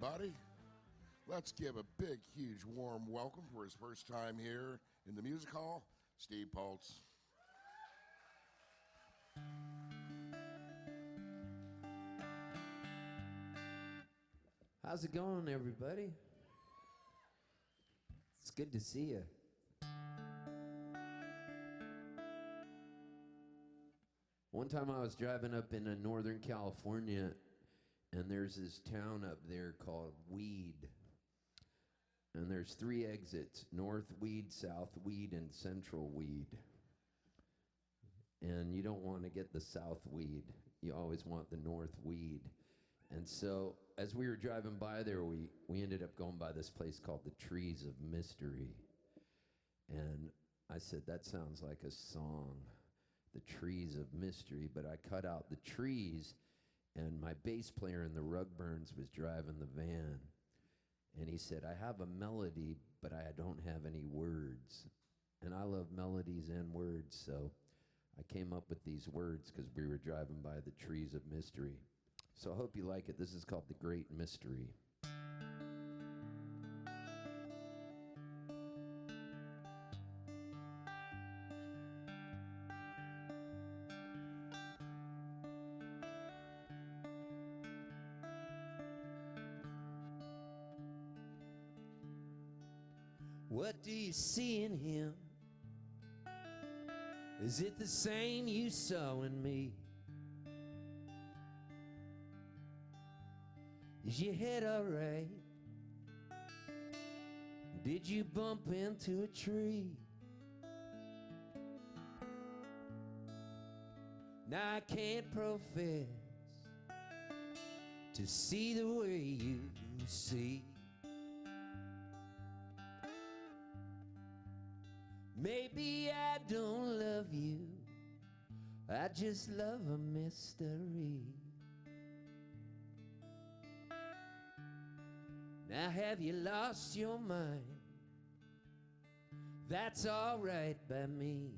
everybody. Let's give a big, huge, warm welcome for his first time here in the music hall, Steve Poltz. How's it going, everybody? It's good to see you. One time I was driving up in Northern California, and there's this town up there called Weed. And there's 3 exits: North Weed, South Weed, and Central Weed. And you don't want to get the South Weed. You always want the North Weed. And so as we were driving by there, we ended up going by this place called the Trees of Mystery. And I said, that sounds like a song, the Trees of Mystery. But I cut out the trees, and my bass player in the Rugburns was driving the van. And he said, I have a melody, but I don't have any words. And I love melodies and words, so I came up with these words because we were driving by the Trees of Mystery. So I hope you like it. This is called The Great Mystery. What do you see in him? Is it the same you saw in me? Is your head alright? Did you bump into a tree? Now I can't profess to see the way you see. Maybe I don't love you, I just love a mystery. Now have you lost your mind? That's alright by me.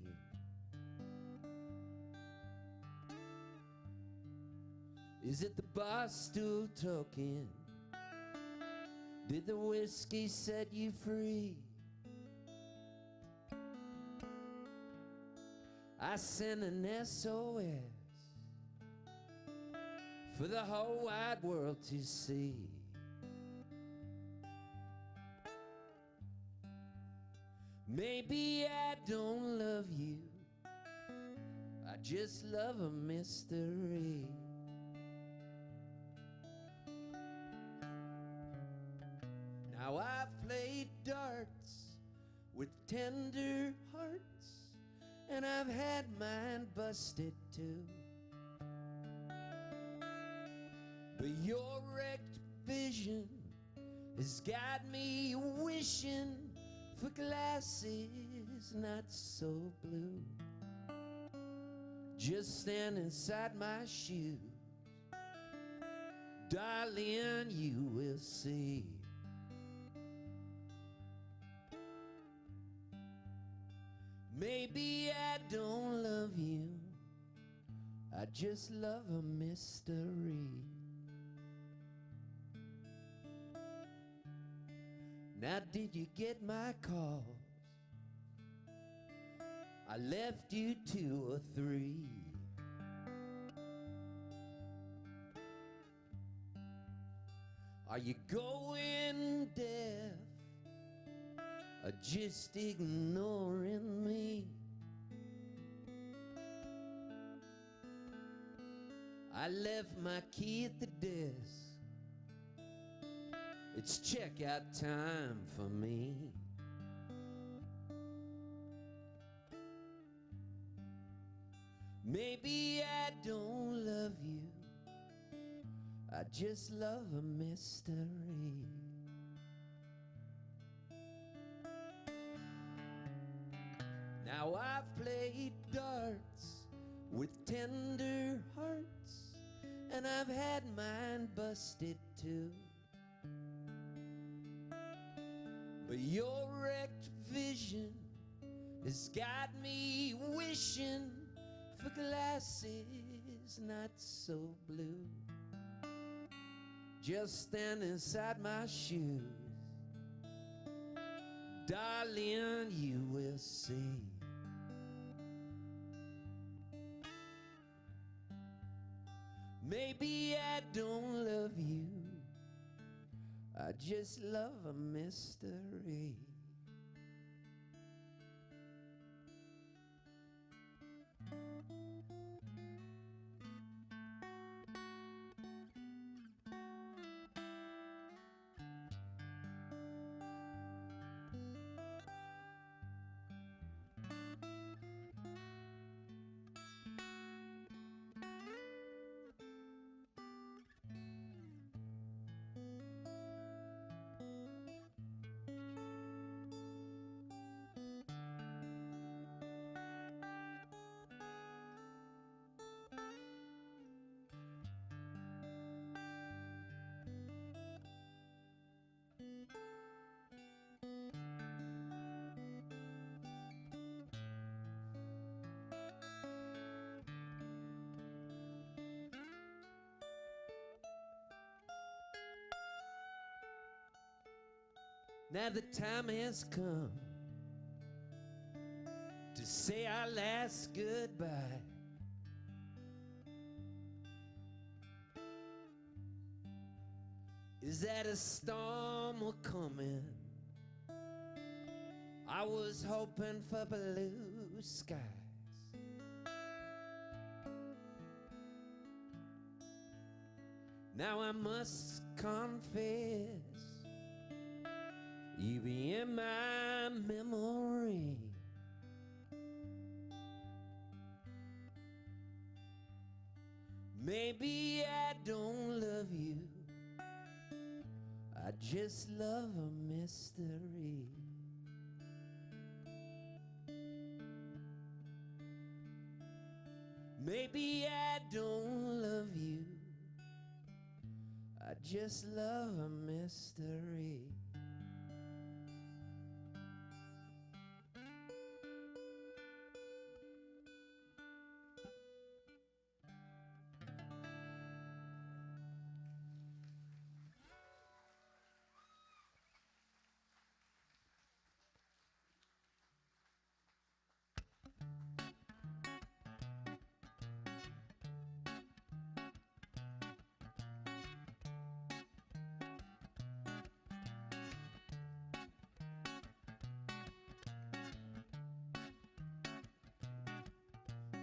Is it the bar stool talking? Did the whiskey set you free? I sent an SOS for the whole wide world to see. Maybe I don't love you, I just love a mystery. Now I've played darts with tender hearts, and I've had mine busted too. But your wrecked vision has got me wishing for glasses not so blue. Just stand inside my shoes, darling, you will see. Maybe I don't love you, I just love a mystery. Now did you get my calls? I left you 2 or 3. Are you going deaf or just ignoring me? I left my key at the desk. It's checkout time for me. Maybe I don't love you, I just love a mystery. Now I've played darts with tender hearts, and I've had mine busted too. But your wrecked vision has got me wishing for glasses not so blue. just stand inside my shoes. Darling, you will see. Maybe I don't love you, I just love a mystery. Now the time has come to say our last goodbye. Is that a storm will coming? I was hoping for blue skies. Now I must confess, you be in my memory. Maybe I don't love you, I just love a mystery. Maybe I don't love you, I just love a mystery.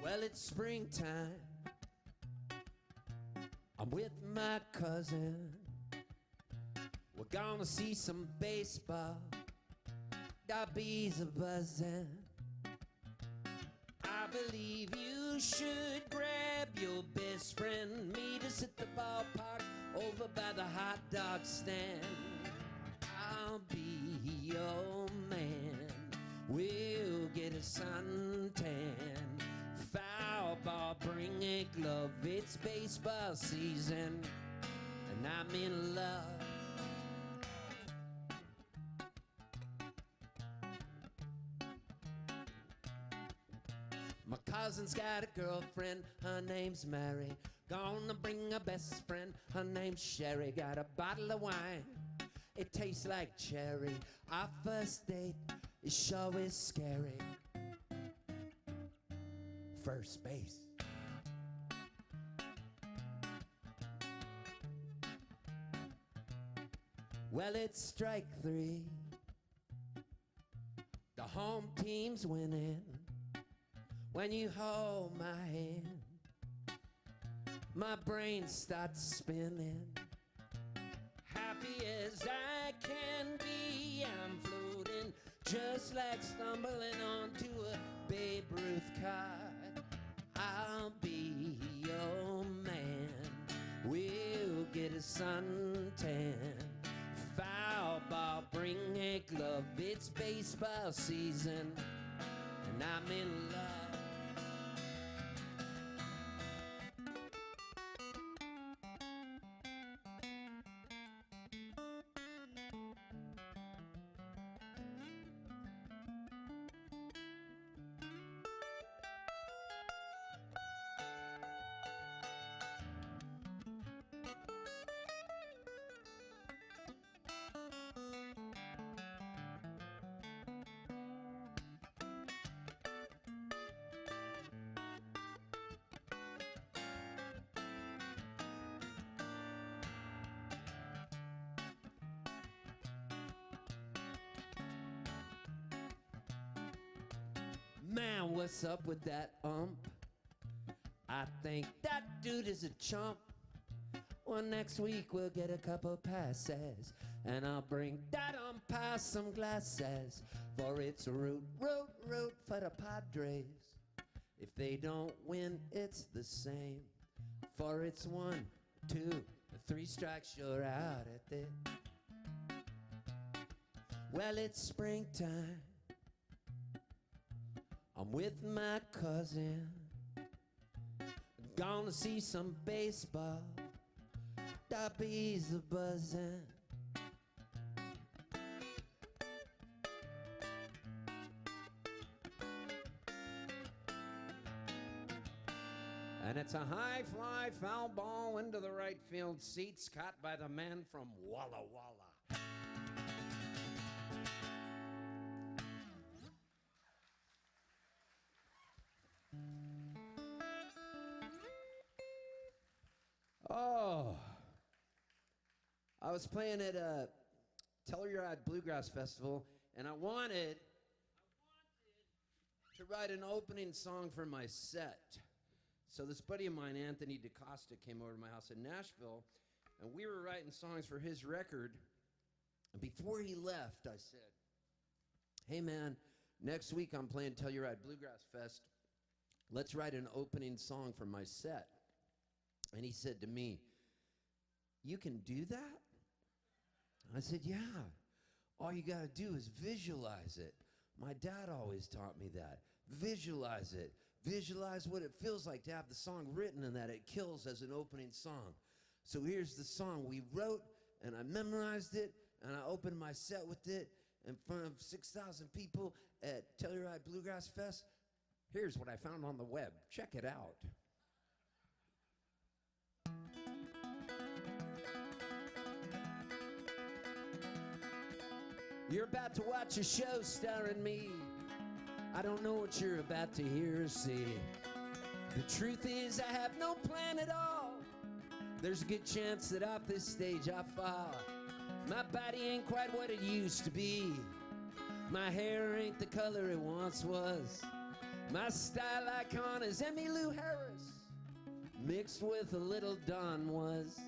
Well, it's springtime, I'm with my cousin. We're gonna see some baseball, DaBabe's a buzzing. I believe you should grab your best friend, meet us at the ballpark over by the hot dog stand. I'll be your man, we'll get a suntan. Foul ball, bring a glove, it's baseball season, and I'm in love. My cousin's got a girlfriend, her name's Mary. Gonna bring her best friend, her name's Sherry. Got a bottle of wine, it tastes like cherry. Our first date is sure is scary. First base. Well, it's strike three, the home team's winning. When you hold my hand, my brain starts spinning. Happy as I can be, I'm floating, just like stumbling onto a Babe Ruth card. I'll be your man, we'll get a suntan. Foul ball, bring a glove, it's baseball season, and I'm in love. what's up with that ump? I think that dude is a chump. Well, next week we'll get a couple passes, and I'll bring that umpire some glasses, for it's root for the Padres. If they don't win, it's the same, for it's 1, 2, 3 strikes, you're out at it. Well, it's springtime. I'm with my cousin, gonna see some baseball. The bees are buzzing. And it's a high fly foul ball into the right field seats, caught by the man from Walla Walla. Oh, I was playing at a Telluride Bluegrass Festival, and I wanted to write an opening song for my set. So this buddy of mine, Anthony DeCosta, came over to my house in Nashville, and we were writing songs for his record. And before he left, I said, hey man, next week I'm playing Telluride Bluegrass Fest. Let's write an opening song for my set. And he said to me, you can do that? I said, yeah. All you gotta do is visualize it. My dad always taught me that. Visualize it. Visualize what it feels like to have the song written and that it kills as an opening song. So here's the song we wrote, and I memorized it, and I opened my set with it in front of 6,000 people at Telluride Bluegrass Fest. Here's what I found on the web. Check it out. You're about to watch a show starring me. I don't know what you're about to hear or see. The truth is I have no plan at all. There's a good chance that off this stage I fall. My body ain't quite what it used to be. My hair ain't the color it once was. My style icon is Emmylou Harris, mixed with a little Don was.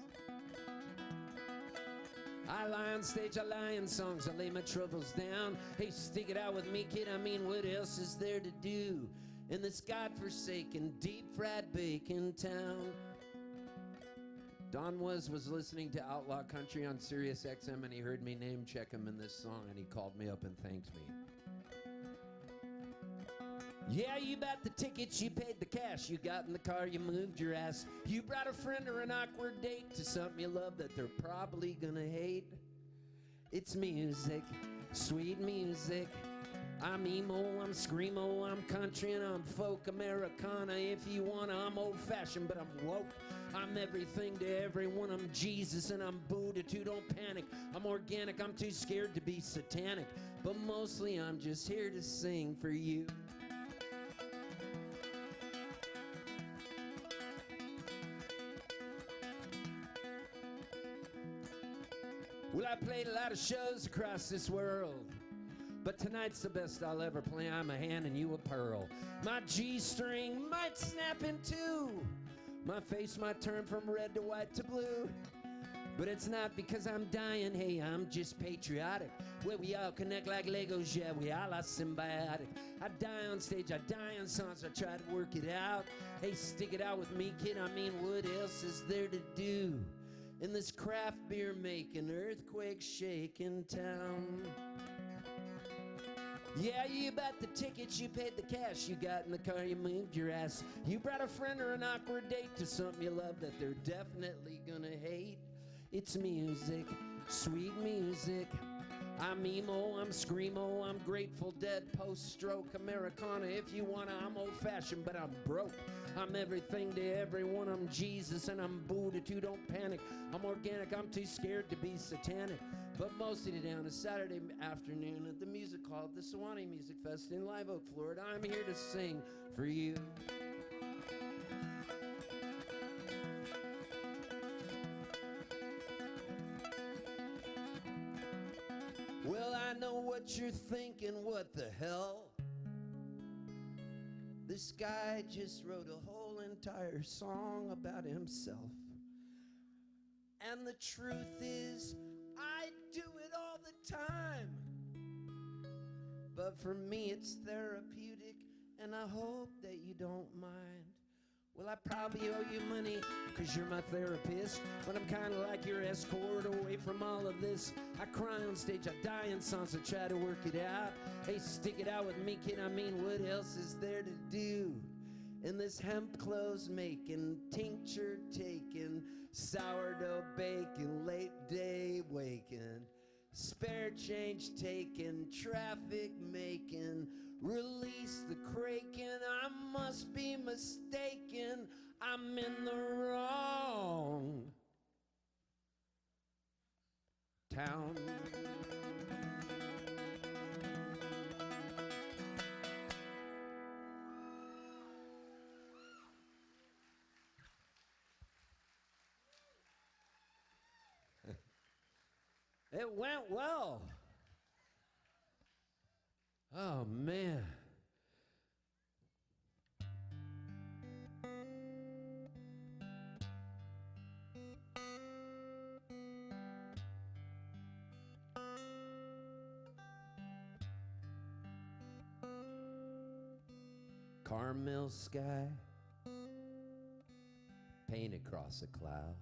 I lie on stage, I lie in songs, I lay my troubles down. Hey, stick it out with me, kid, I mean, what else is there to do in this godforsaken, deep-fried bacon town? Don was listening to Outlaw Country on Sirius XM, and he heard me name check him in this song, and he called me up and thanked me. Yeah, you bought the tickets, you paid the cash, you got in the car, you moved your ass. You brought a friend or an awkward date to something you love that they're probably gonna hate. It's music, sweet music. I'm emo, I'm screamo, I'm country, and I'm folk Americana. If you wanna, I'm old-fashioned, but I'm woke. I'm everything to everyone, I'm Jesus, and I'm Buddha too, don't panic. I'm organic, I'm too scared to be satanic. But mostly I'm just here to sing for you. Well, I played a lot of shows across this world, but tonight's the best I'll ever play. I'm a hand and you a pearl. My G-string might snap in two. My face might turn from red to white to blue. But it's not because I'm dying, hey, I'm just patriotic. Where we all connect like Legos, yeah, we all are symbiotic. I die on stage, I die on songs, I try to work it out. Hey, stick it out with me, kid, I mean, what else is there to do in this craft beer making, earthquake shaking town? Yeah, you bought the tickets, you paid the cash, you got in the car, you moved your ass. You brought a friend or an awkward date to something you love that they're definitely gonna hate. It's music, sweet music. I'm emo, I'm screamo, I'm Grateful Dead, post-stroke Americana. If you wanna, I'm old-fashioned, but I'm broke. I'm everything to everyone, I'm Jesus, and I'm Buddha too, don't panic. I'm organic, I'm too scared to be satanic. But mostly today on a Saturday afternoon at the music hall at the Suwannee Music Fest in Live Oak, Florida, I'm here to sing for you. Well, I know what you're thinking, what the hell? This guy just wrote a whole entire song about himself. And the truth is, I do it all the time. But for me, it's therapeutic, and I hope that you don't mind. Well, I probably owe you money, 'cause you're my therapist. But I'm kinda like your escort away from all of this. I cry on stage, I die in songs, I try to work it out. Hey, stick it out with me, kid, I mean, what else is there to do? In this hemp clothes making, tincture taking, sourdough baking, late day waking, spare change taking, traffic making, release the kraken. I must be mistaken, I'm in the wrong town. It went well. Oh, man. Caramel sky, paint across a cloud.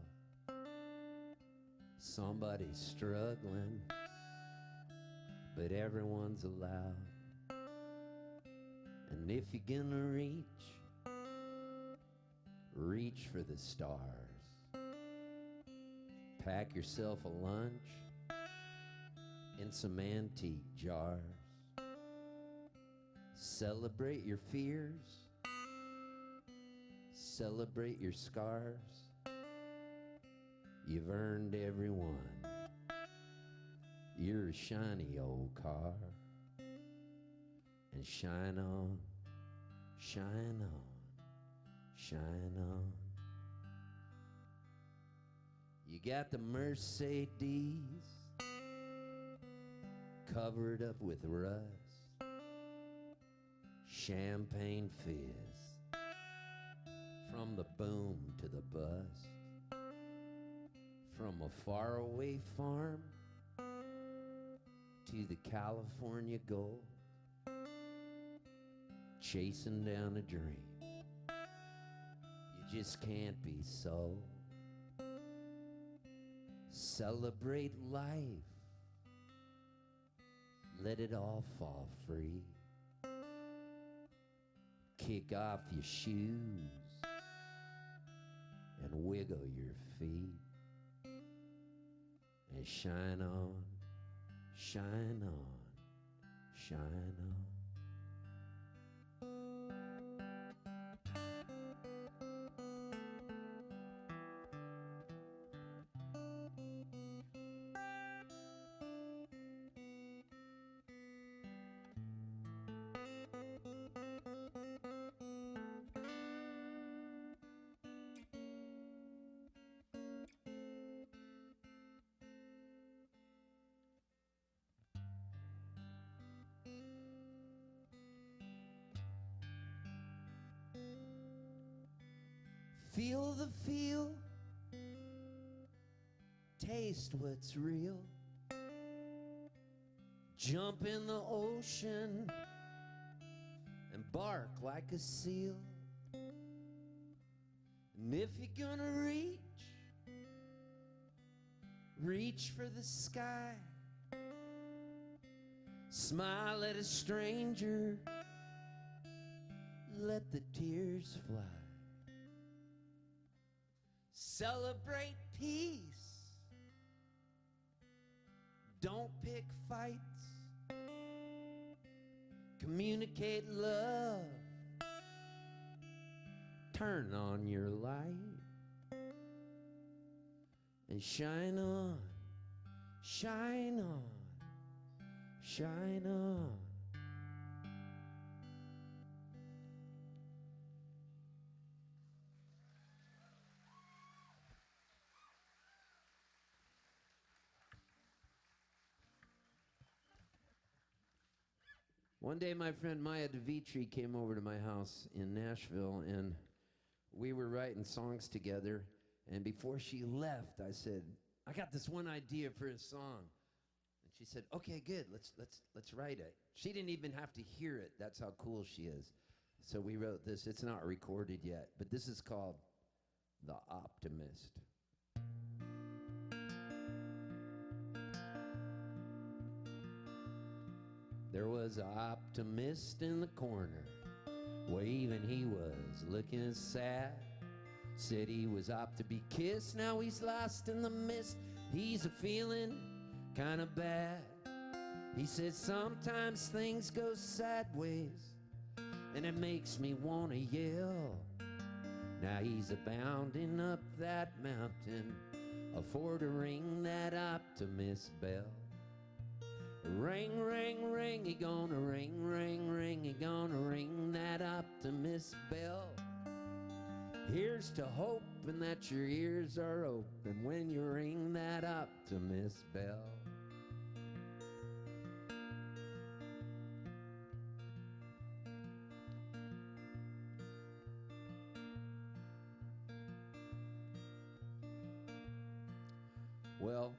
Somebody's struggling, but everyone's allowed. And if you're gonna reach for the stars. Pack yourself a lunch in some antique jars. Celebrate your fears, celebrate your scars. You've earned every one. You're a shiny old car. And shine on, shine on, shine on. You got the Mercedes covered up with rust, champagne fizz from the boom to the bust. From a faraway farm to the California gold, chasing down a dream you just can't be sold. Celebrate life, let it all fall free. Kick off your shoes and wiggle your feet. And shine on, shine on, shine on. Feel the feel, taste what's real. Jump in the ocean and bark like a seal. And if you're gonna reach for the sky. Smile at a stranger, let the tears fly. Celebrate peace, don't pick fights. Communicate love, turn on your light, and shine on, shine on, shine on. One day, my friend Maya DeVitri came over to my house in Nashville, and we were writing songs together. And before she left, I said, I got this one idea for a song. And she said, okay, good, let's write it. She didn't even have to hear it. That's how cool she is. So we wrote this. It's not recorded yet, but this is called The Optimist. There was an optimist in the corner, where even he was looking sad. Said he was opt to be kissed, now he's lost in the mist. He's a feeling kind of bad. He said sometimes things go sideways, and it makes me want to yell. Now he's a-bounding up that mountain, for to ring that optimist bell. Ring, ring, ring, he gonna ring, ring, ring, he gonna ring that optimist bell. Here's to hoping that your ears are open when you ring that optimist bell. Well,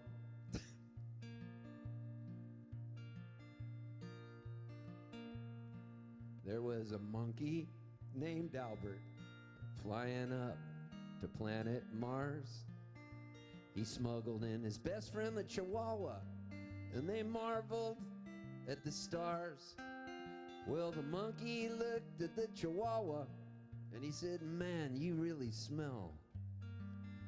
there was a monkey named Albert flying up to planet Mars. He smuggled in his best friend, the Chihuahua, and they marveled at the stars. Well, the monkey looked at the Chihuahua, and he said, man, you really smell.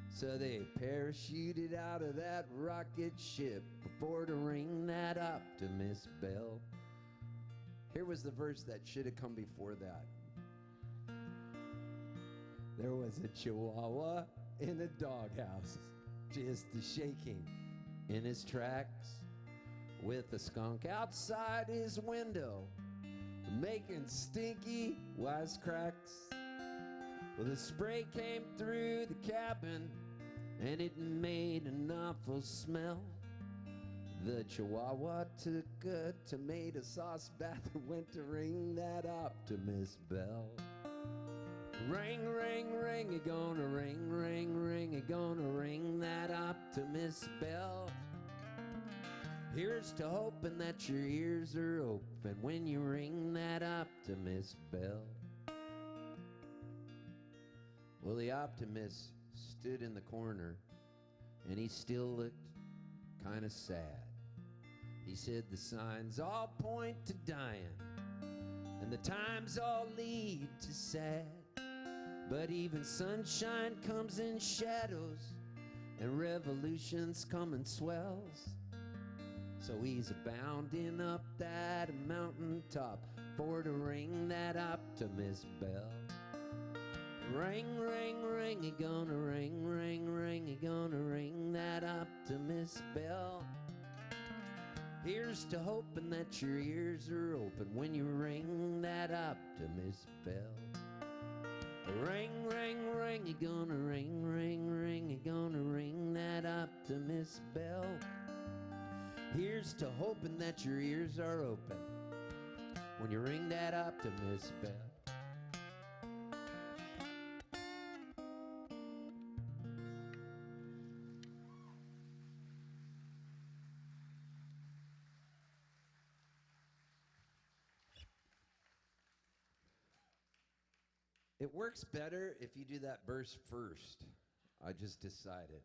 So they parachuted out of that rocket ship before to ring that optimist bell. Here was the verse that should have come before that. There was a Chihuahua in a doghouse, just a-shaking in his tracks, with a skunk outside his window, making stinky wisecracks. Well, the spray came through the cabin, and it made an awful smell. The Chihuahua took a tomato sauce bath and went to ring that optimist bell. Ring, ring, ring, you're gonna ring, ring, ring, you're gonna ring that optimist bell. Here's to hoping that your ears are open when you ring that optimist bell. Well, the optimist stood in the corner, and he still looked kind of sad. He said the signs all point to dying, and the times all lead to sad. But even sunshine comes in shadows, and revolutions come in swells. So he's a-bounding up that mountaintop for to ring that optimist bell. Ring, ring, ring, he gonna ring, ring, ring, he gonna ring that optimist bell. Here's to hoping that your ears are open when you ring that optimist bell. Ring, ring, ring, he gonna ring, ring, ring, he gonna ring that optimist bell. Here's to hoping that your ears are open when you ring that optimist bell. It works better if you do that verse first. I just decided.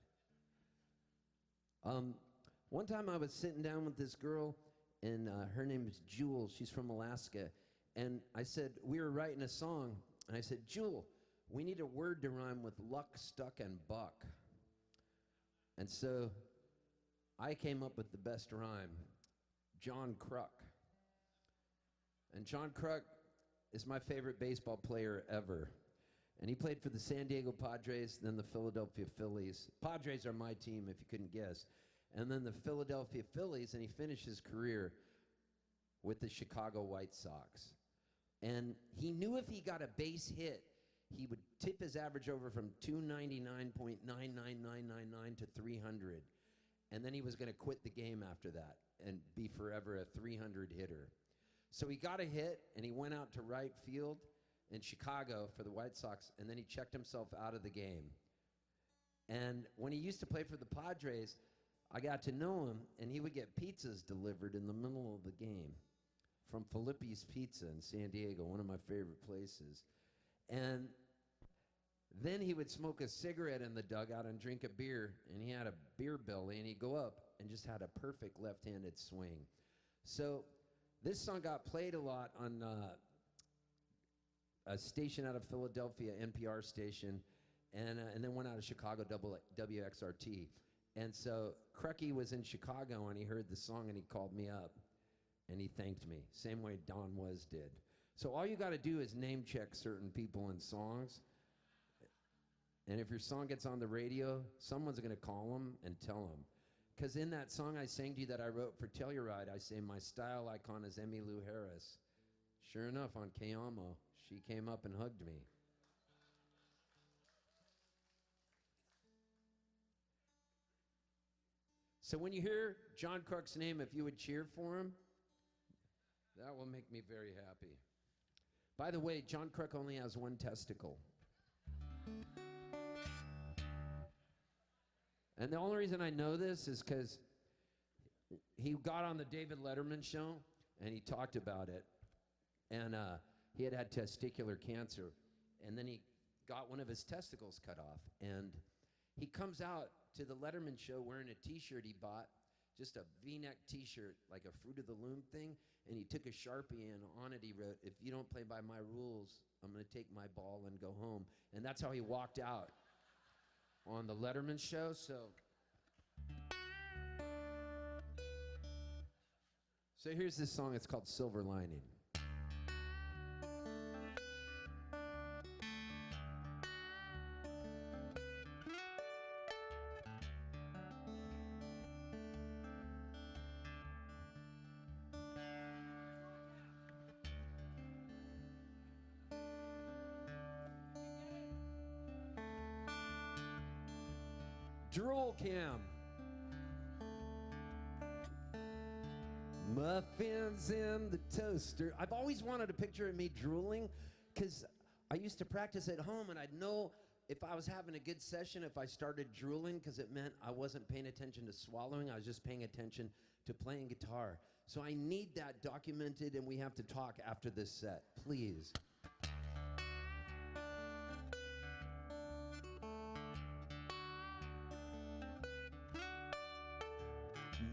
One time I was sitting down with this girl, and her name is Jewel. She's from Alaska. And I said, we were writing a song, and I said, Jewel, we need a word to rhyme with luck, stuck, and buck. And so I came up with the best rhyme, John Kruk. And John Kruk is my favorite baseball player ever. And he played for the San Diego Padres, then the Philadelphia Phillies. Padres are my team, if you couldn't guess. And then the Philadelphia Phillies, and he finished his career with the Chicago White Sox. And he knew if he got a base hit, he would tip his average over from 299.99999 to 300. And then he was going to quit the game after that and be forever a 300 hitter. So he got a hit, and he went out to right field in Chicago for the White Sox, and then he checked himself out of the game. And when he used to play for the Padres, I got to know him, and he would get pizzas delivered in the middle of the game from Filippi's Pizza in San Diego, one of my favorite places. And then he would smoke a cigarette in the dugout and drink a beer, and he had a beer belly, and he'd go up and just had a perfect left-handed swing. So this song got played a lot on a station out of Philadelphia, NPR station, and then went out of Chicago, WXRT. And so Crucky was in Chicago, and he heard the song, and he called me up, and he thanked me, same way Don Was did. So all you got to do is name check certain people in songs, and if your song gets on the radio, someone's going to call them and tell them. Because in that song I sang to you that I wrote for Telluride, I say my style icon is Emmylou Harris. Sure enough, on Kayamo, she came up and hugged me. So when you hear John Crook's name, if you would cheer for him, that will make me very happy. By the way, John Crook only has one testicle. And the only reason I know this is because he got on the David Letterman show, and he talked about it. And he had testicular cancer. And then he got one of his testicles cut off. And he comes out to the Letterman show wearing a T-shirt he bought, just a V-neck T-shirt, like a Fruit of the Loom thing. And he took a Sharpie, and on it he wrote, "If you don't play by my rules, I'm going to take my ball and go home." And that's how he walked out on the Letterman show. So here's this song. It's called Silver Lining. Drool cam. Muffins in the toaster. I've always wanted a picture of me drooling because I used to practice at home, and I'd know if I was having a good session if I started drooling, because it meant I wasn't paying attention to swallowing. I was just paying attention to playing guitar. So I need that documented, and we have to talk after this set, please.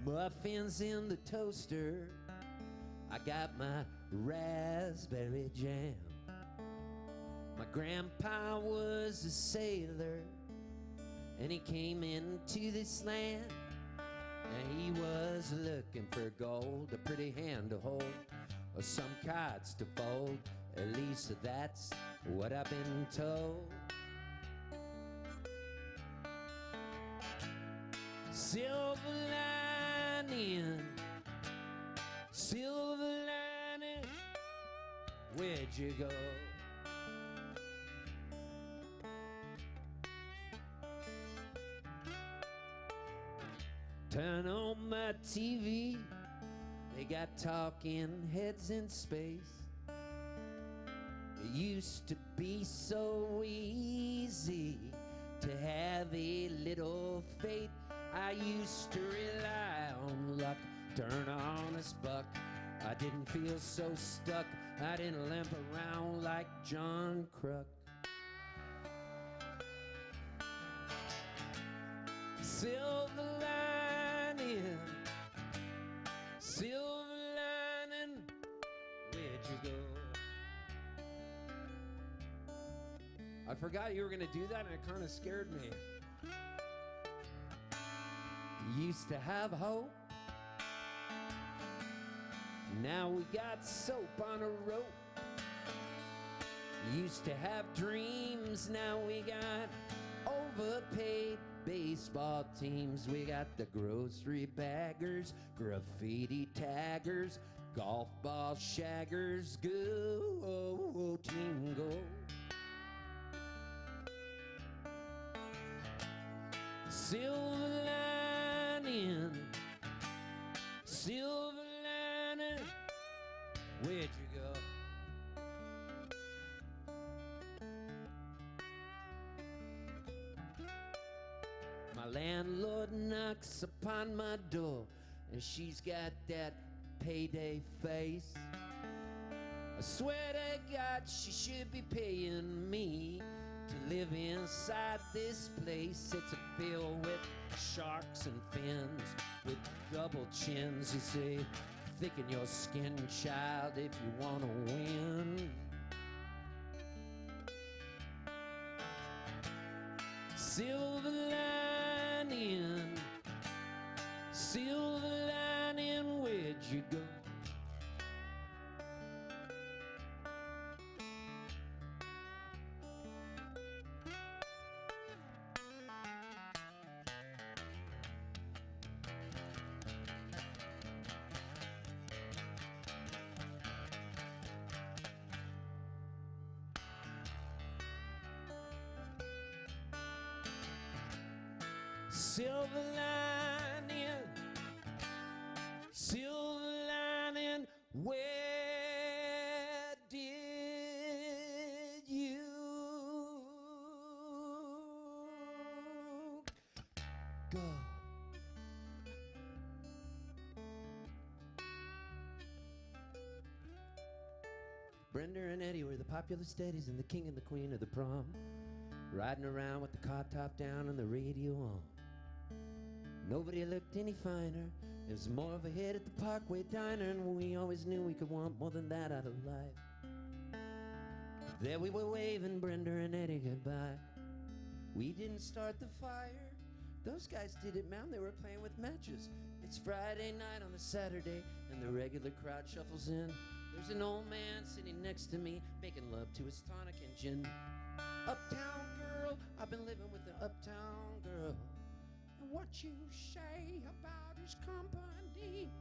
Muffins in the toaster. I got my raspberry jam. My grandpa was a sailor, and he came into this land, and he was looking for gold, a pretty hand to hold, or some cards to fold. At least that's what I've been told. Silver lining, silver lining, where'd you go? Turn on my TV, they got talking heads in space. It used to be so easy to have a little faith. I used to rely on luck, turn on a buck. I didn't feel so stuck, I didn't limp around like John Crook. Silver lining, silver lining, where'd you go? I forgot you were gonna do that, and it kind of scared me. Used to have hope, now we got soap on a rope. Used to have dreams, now we got overpaid baseball teams. We got the grocery baggers, graffiti taggers, golf ball shaggers. Go, team, go. Silver lining, silver lining, Where'd you go? My landlord knocks upon my door, and she's got that payday face. I swear to God she should be paying me to live inside this place. It's filled with sharks and fins, with double chins. You say, thicken your skin, child, if you wanna win. Silver lining, silver lining, where'd you go? Silver lining, silver lining, where did you go? Brenda and Eddie were the popular steadies and the king and the queen of the prom, riding around with the car top down and the radio on. Nobody looked any finer. It was more of a hit at the Parkway Diner, and we always knew we could want more than that out of life. There we were waving Brenda and Eddie goodbye. We didn't start the fire. Those guys did it, man. They were playing with matches. It's Friday night on a Saturday, and the regular crowd shuffles in. There's an old man sitting next to me, making love to his tonic and gin. Uptown girl, I've been living with the uptown girl. What you say about his company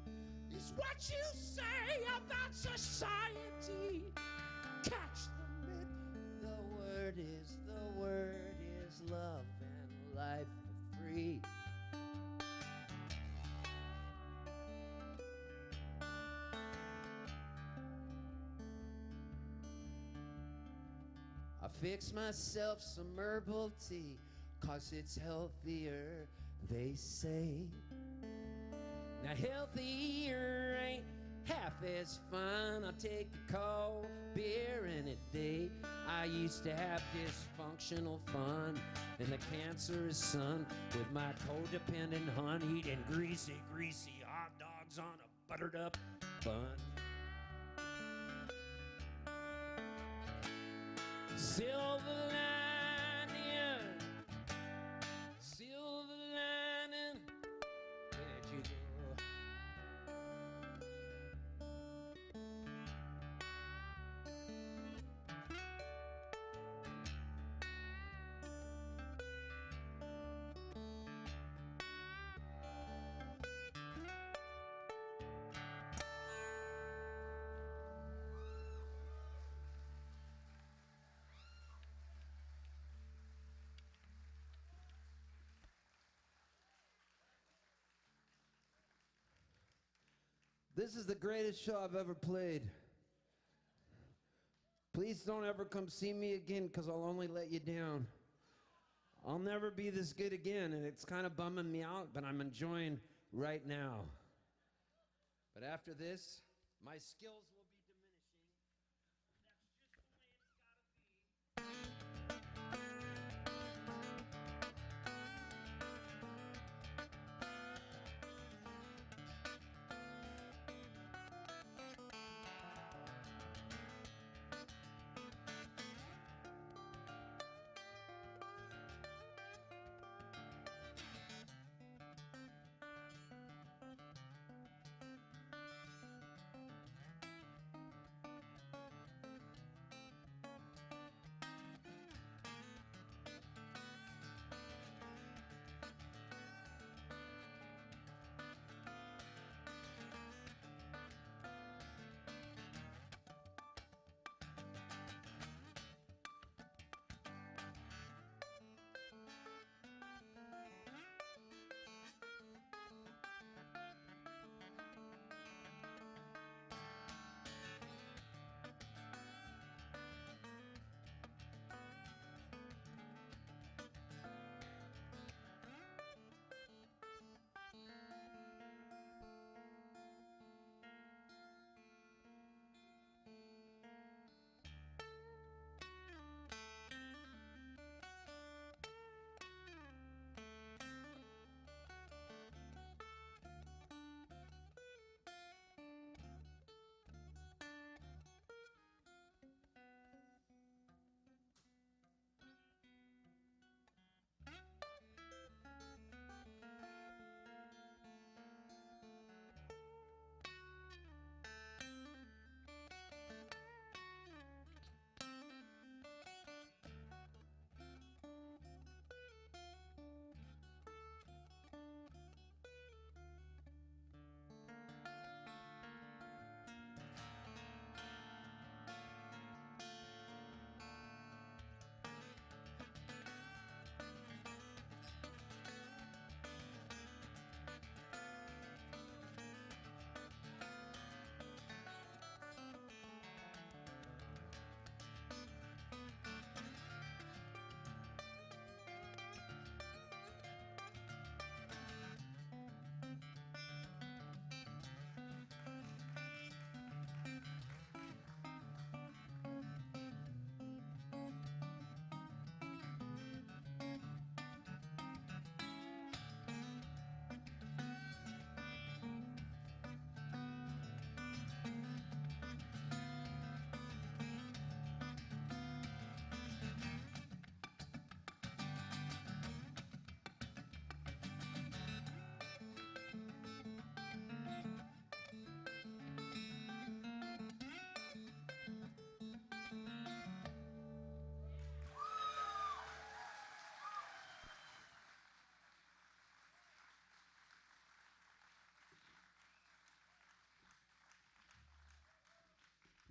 is what you say about society. Catch the myth. The word is love and life for free. I fix myself some herbal tea, 'cause it's healthier, they say. Now healthier ain't half as fun. I'll take a cold beer in a day. I used to have dysfunctional fun in the cancerous sun with my codependent hun, eating greasy hot dogs on a buttered up bun. Silver lining, silver lining, where'd you go? This is the greatest show I've ever played. Please don't ever come see me again, because I'll only let you down. I'll never be this good again, and it's kind of bumming me out, but I'm enjoying right now. But after this, my skills will be diminishing. That's just the way it's gotta be.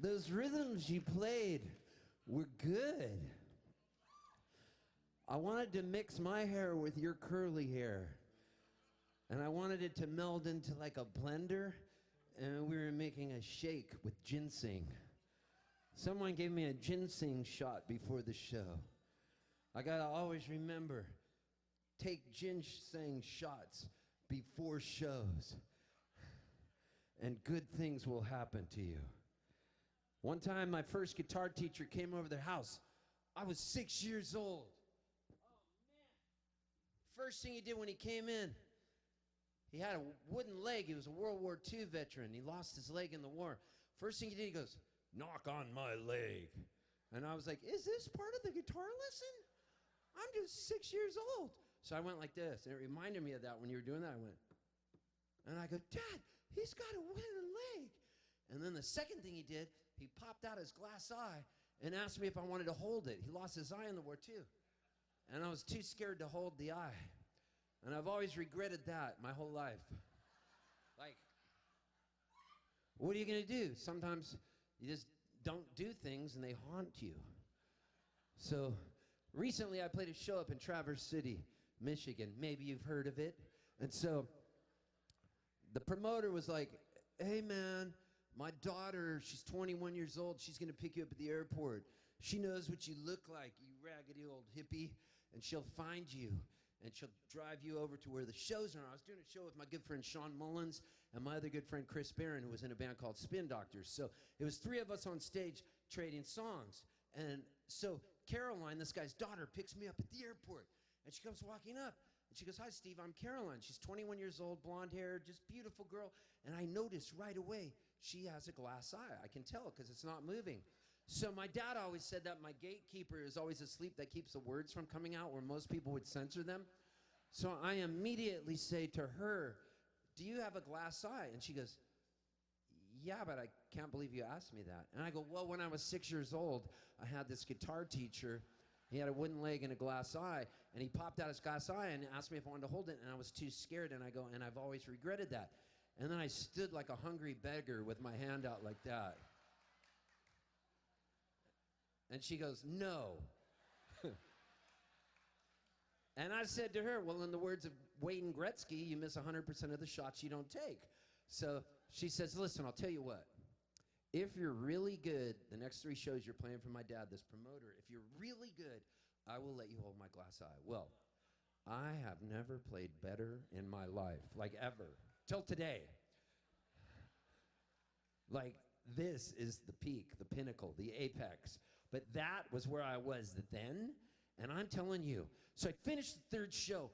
Those rhythms you played were good. I wanted to mix my hair with your curly hair. And I wanted it to meld into like a blender, and we were making a shake with ginseng. Someone gave me a ginseng shot before the show. I gotta always remember, take ginseng shots before shows, and good things will happen to you. One time, my first guitar teacher came over to the house. I was 6 years old. Oh, man. First thing he did when he came in, he had a wooden leg. He was a World War II veteran. He lost his leg in the war. First thing he did, he goes, knock on my leg. And I was like, is this part of the guitar lesson? I'm just 6 years old. So I went like this, and it reminded me of that when you were doing that. I went, and I go, Dad, he's got a wooden leg. And then the second thing he did, he popped out his glass eye and asked me if I wanted to hold it. He lost his eye in the war too. And I was too scared to hold the eye. And I've always regretted that my whole life. Like, what are you gonna do? Sometimes you just don't do things and they haunt you. So recently I played a show up in Traverse City, Michigan. Maybe you've heard of it. And so the promoter was like, hey man, my daughter, she's 21 years old. She's gonna pick you up at the airport. She knows what you look like, you raggedy old hippie, and she'll find you, and she'll drive you over to where the shows are. I was doing a show with my good friend Sean Mullins and my other good friend Chris Barron, who was in a band called Spin Doctors. So it was three of us on stage trading songs. And so Caroline, this guy's daughter, picks me up at the airport, and she comes walking up. And she goes, hi, Steve, I'm Caroline. She's 21 years old, blonde hair, just beautiful girl. And I noticed right away she has a glass eye. I can tell because it's not moving. So my dad always said that my gatekeeper is always asleep. That keeps the words from coming out where most people would censor them. So I immediately say to her, do you have a glass eye? And she goes, yeah, but I can't believe you asked me that. And I go, well, when I was 6 years old, I had this guitar teacher. He had a wooden leg and a glass eye, and he popped out his glass eye and asked me if I wanted to hold it, and I was too scared, and I go, and I've always regretted that. And then I stood like a hungry beggar with my hand out like that. And she goes, no. And I said to her, well, in the words of Wayne Gretzky, you miss 100% of the shots you don't take. So she says, listen, I'll tell you what. If you're really good, the next 3 shows you're playing for my dad, this promoter, if you're really good, I will let you hold my glass eye. Well, I have never played better in my life, like ever, till today. Like, this is the peak, the pinnacle, the apex. But that was where I was then, and I'm telling you. So I finished the 3rd show.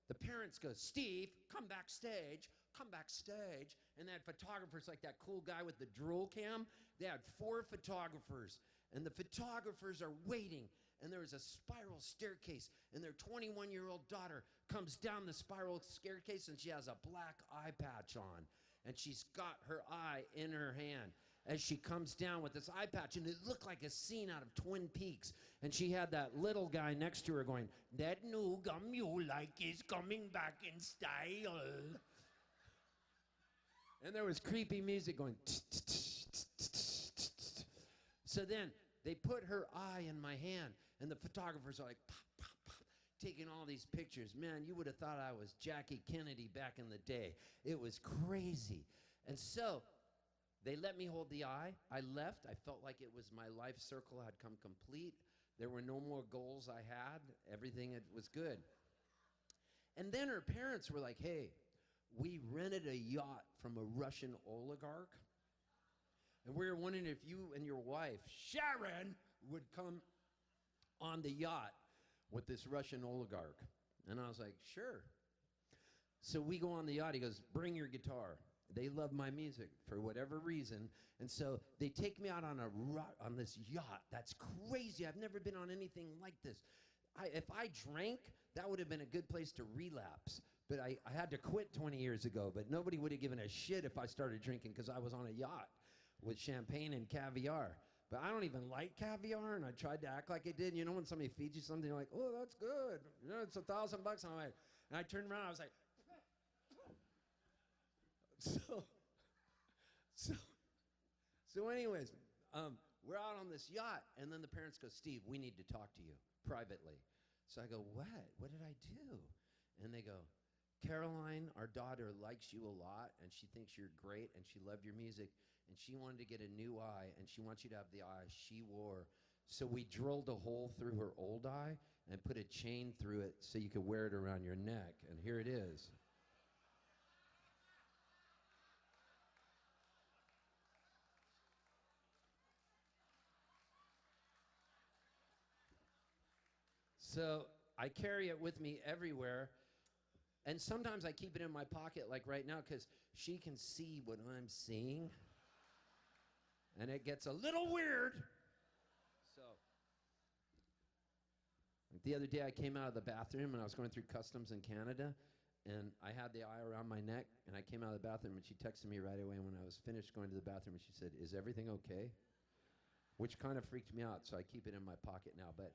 The parents go, Steve, come backstage. Come backstage. And they had photographers like that cool guy with the drool cam. They had 4 photographers, and the photographers are waiting, and there is a spiral staircase, and their 21-year-old daughter comes down the spiral staircase, and she has a black eye patch on, and she's got her eye in her hand as she comes down with this eye patch, and it looked like a scene out of Twin Peaks. And she had that little guy next to her going, that new gum you like is coming back in style. And there was creepy music going. So then they put her eye in my hand, and the photographers are like, pop, pop, pop, taking all these pictures. Man, you would have thought I was Jackie Kennedy back in the day. It was crazy. And so they let me hold the eye. I left. I felt like it was my life circle had come complete. There were no more goals I had. Everything was good. And then her parents were like, hey, we rented a yacht from a Russian oligarch, and we were wondering if you and your wife, Sharon, would come on the yacht with this Russian oligarch. And I was like, sure. So we go on the yacht. He goes, bring your guitar. They love my music for whatever reason. And so they take me out on this yacht. That's crazy. I've never been on anything like this. If I drank, that would have been a good place to relapse. But I had to quit 20 years ago, but nobody would have given a shit if I started drinking because I was on a yacht with champagne and caviar. But I don't even like caviar, and I tried to act like I did. You know when somebody feeds you something, you're like, oh, that's good. You know, it's $1,000. And I'm like, and I turned around, I was like, so anyways, We're out on this yacht. And then the parents go, Steve, we need to talk to you privately. So I go, what? What did I do? And they go, Caroline, our daughter, likes you a lot, and she thinks you're great, and she loved your music, and she wanted to get a new eye, and she wants you to have the eye she wore. So we drilled a hole through her old eye and put a chain through it so you could wear it around your neck, and here it is. So I carry it with me everywhere, and sometimes I keep it in my pocket, like right now, because she can see what I'm seeing, and it gets a little weird. So like the other day, I came out of the bathroom, and I was going through customs in Canada, and I had the eye around my neck, and I came out of the bathroom, and she texted me right away when I was finished going to the bathroom, and she said, is everything okay? Which kind of freaked me out, so I keep it in my pocket now, but...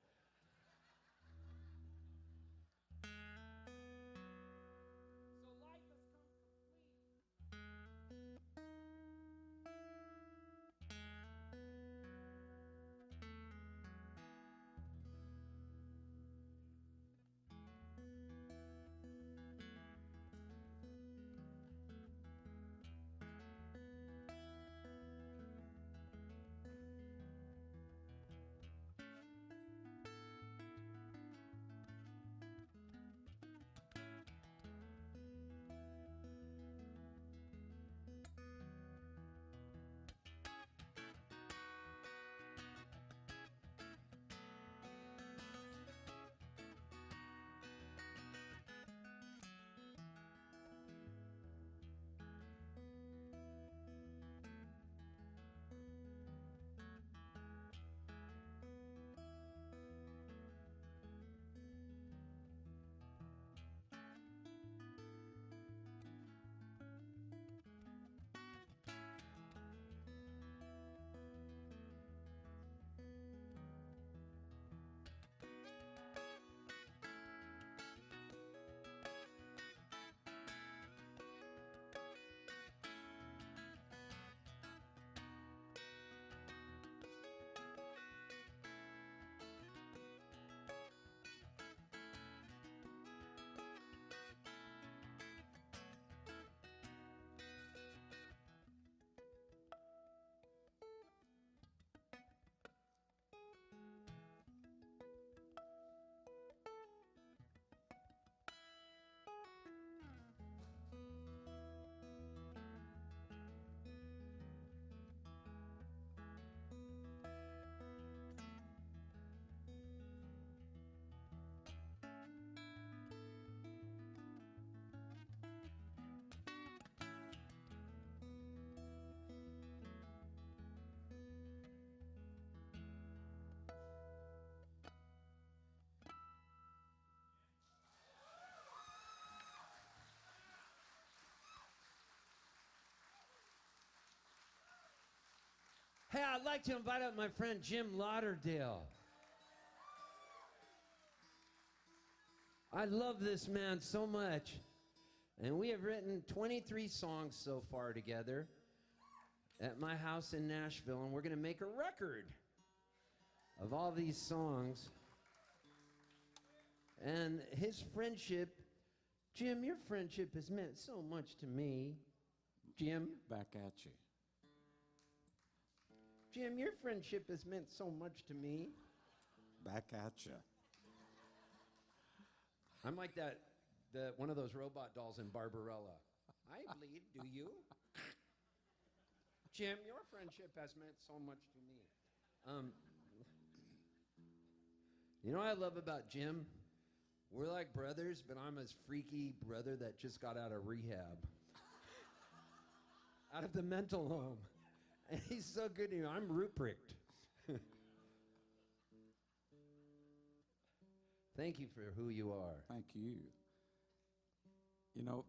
Hey, I'd like to invite up my friend Jim Lauderdale. I love this man so much. And we have written 23 songs so far together at my house in Nashville, and we're going to make a record of all these songs. And his friendship, Jim, your friendship has meant so much to me. Jim? Back at you. Jim, your friendship has meant so much to me. Back at you. I'm like one of those robot dolls in Barbarella. I bleed, do you? Jim, your friendship has meant so much to me. You know what I love about Jim? We're like brothers, but I'm his freaky brother that just got out of rehab. Out of the mental home. And he's so good to me. I'm Ruprecht. Thank you for who you are. Thank you. You know,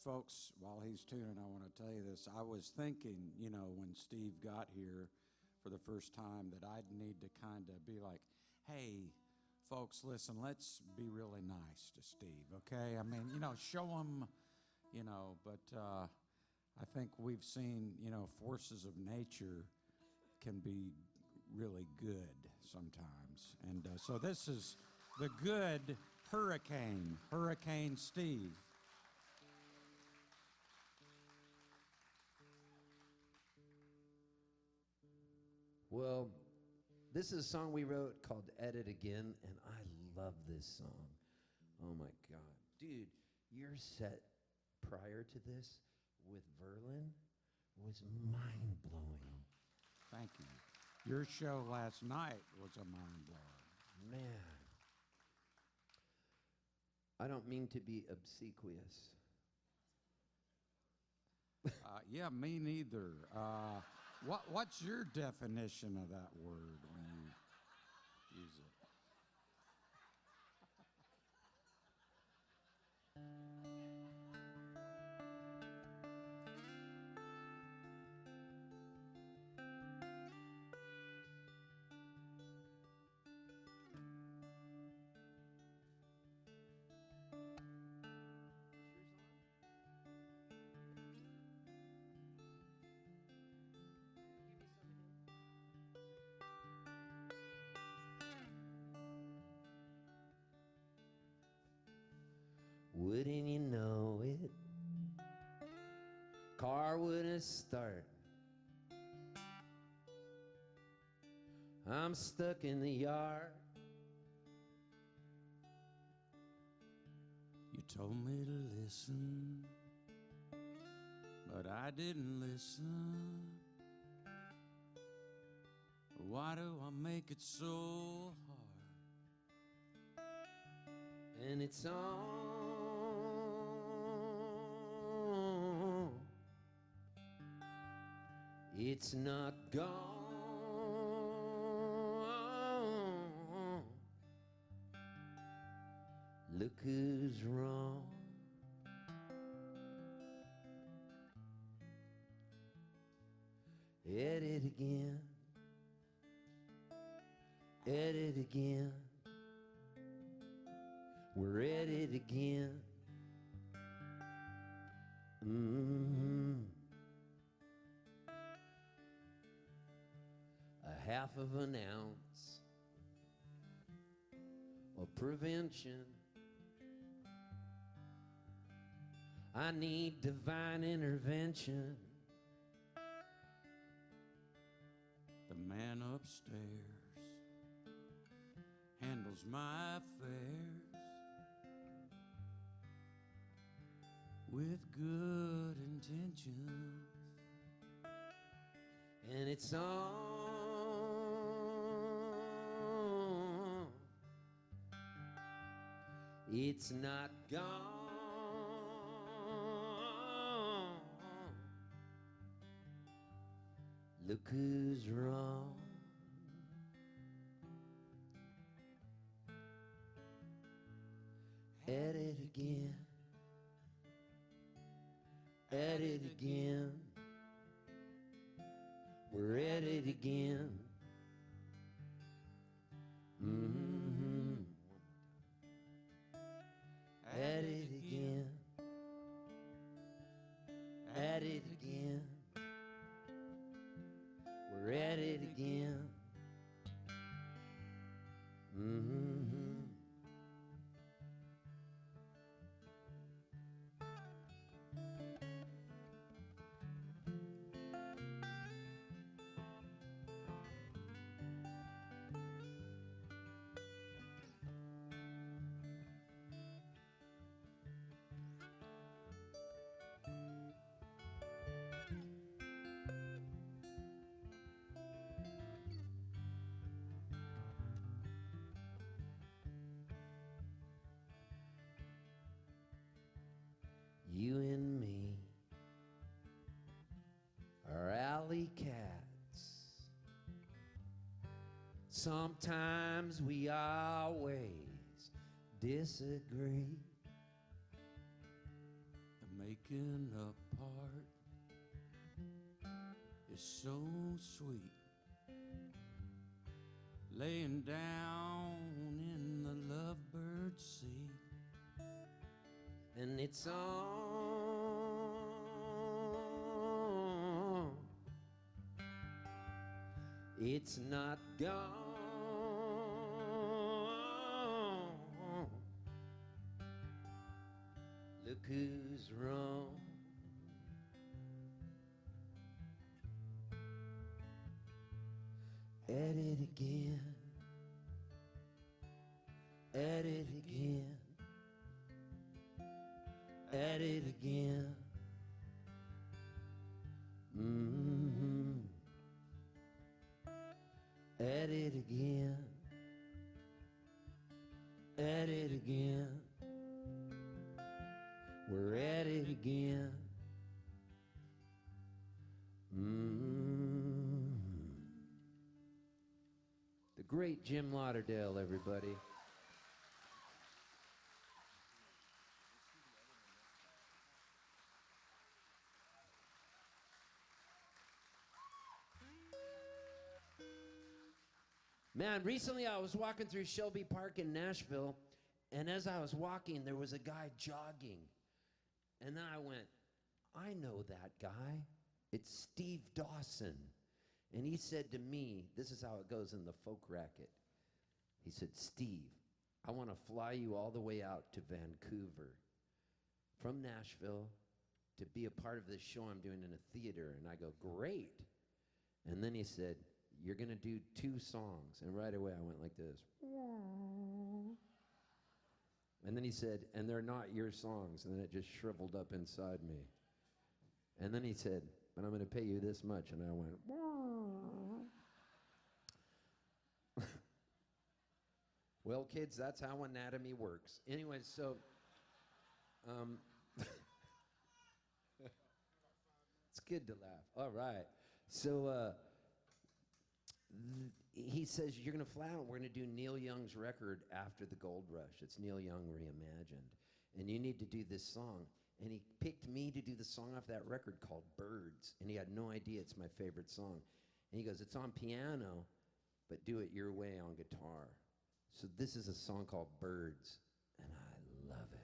folks, while he's tuning, I want to tell you this. I was thinking, you know, when Steve got here for the first time, that I'd need to kind of be like, hey, folks, listen, let's be really nice to Steve, okay? I mean, you know, show him, you know, but I think we've seen, you know, forces of nature can be really good sometimes. And so this is the good Hurricane, Hurricane Steve. Well, this is a song we wrote called Edit Again, and I love this song. Oh my God. Dude, your set prior to this with Verlin was mind-blowing. Thank you. Your show last night was a mind blower. Man. I don't mean to be obsequious. Yeah, me neither. What's your definition of that word when you use it? Wouldn't you know it? Car wouldn't start. I'm stuck in the yard. You told me to listen, but I didn't listen. Why do I make it so hard? And it's on. It's not gone. Look who's wrong. At it again. At it again. We're at it again. Mm-hmm. A half of an ounce of prevention. I need divine intervention. The man upstairs handles my affairs with good intentions. And it's on. It's not gone. Look who's wrong. At it again. At it again. We're at it again. Mm-hmm. At it again. At it again. We're at it again. Mm-hmm. You and me are alley cats. Sometimes we always disagree. The making up part is so sweet. Laying down in the lovebird seat. And it's on. It's not gone. Look who's wrong. At it again. At it again. At it again. Mm-hmm. At it again. At it again. We're at it again. Mm. The great Jim Lauderdale, everybody. Man, recently I was walking through Shelby Park in Nashville, and as I was walking, there was a guy jogging. And then I went, I know that guy. It's Steve Dawson. And he said to me, this is how it goes in the folk racket. He said, Steve, I want to fly you all the way out to Vancouver from Nashville to be a part of this show I'm doing in a theater. And I go, great. And then he said, you're going to do 2 songs. And right away I went like this. And then he said, and they're not your songs. And then it just shriveled up inside me. And then he said, but I'm going to pay you this much. And I went, well, kids, that's how anatomy works. Anyway, so it's good to laugh. All right. So he says, you're going to fly out. We're going to do Neil Young's record after the gold rush. It's Neil Young reimagined. And you need to do this song. And he picked me to do the song off that record called Birds. And he had no idea it's my favorite song. And he goes, it's on piano, but do it your way on guitar. So this is a song called Birds. And I love it.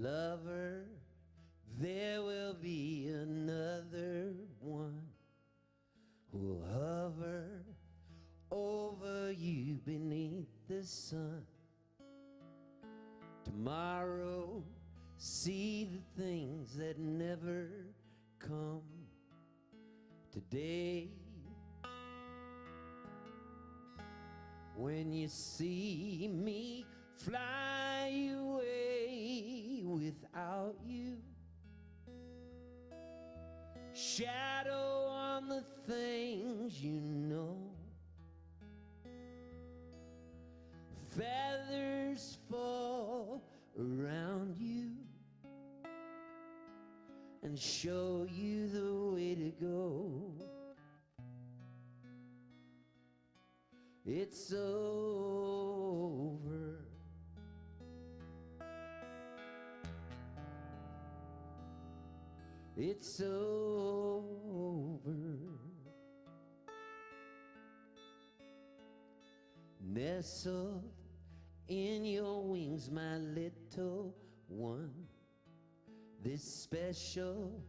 Lover, there will be another one who'll hover over you beneath the sun. Tomorrow, see the things that never come. Today, when you see me fly away without you, shadow on the things you know, feathers fall around you and show you the way to go. It's over. It's over. Nestled in your wings, my little one. This special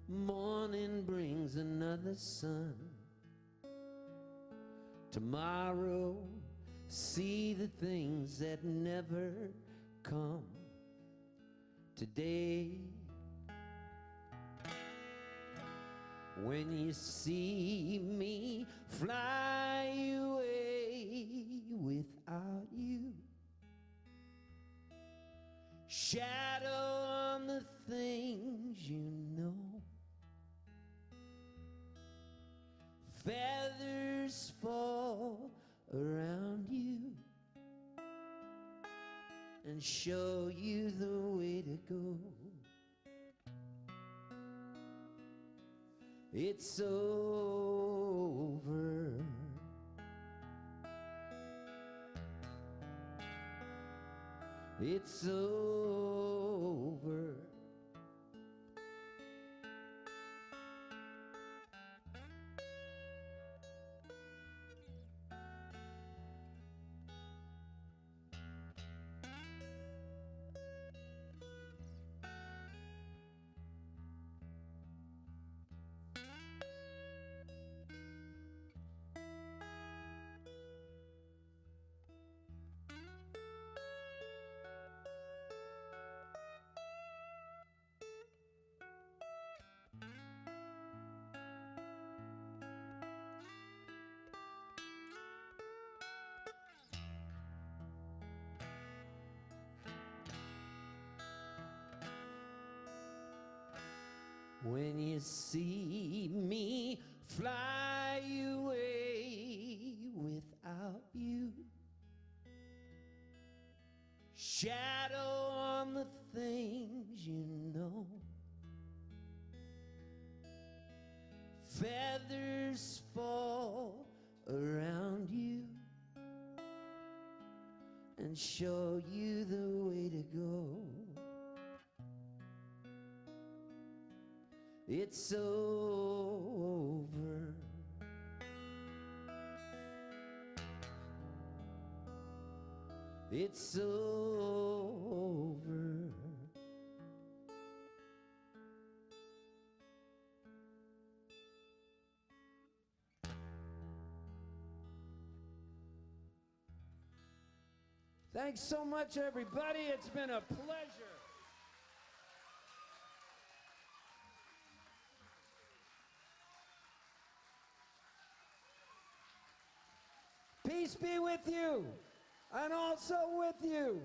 morning brings another sun. Tomorrow, see the things that never come. Today, when you see me fly away without you, shadow on the things you know, feathers fall around you and show you the way to go. It's over. It's over. When you see me fly away without you, shadow on the things you know, feathers fall around you and show you the way to go. It's over. It's over. Thanks so much, everybody. It's been a pleasure. Peace be with you, and also with you.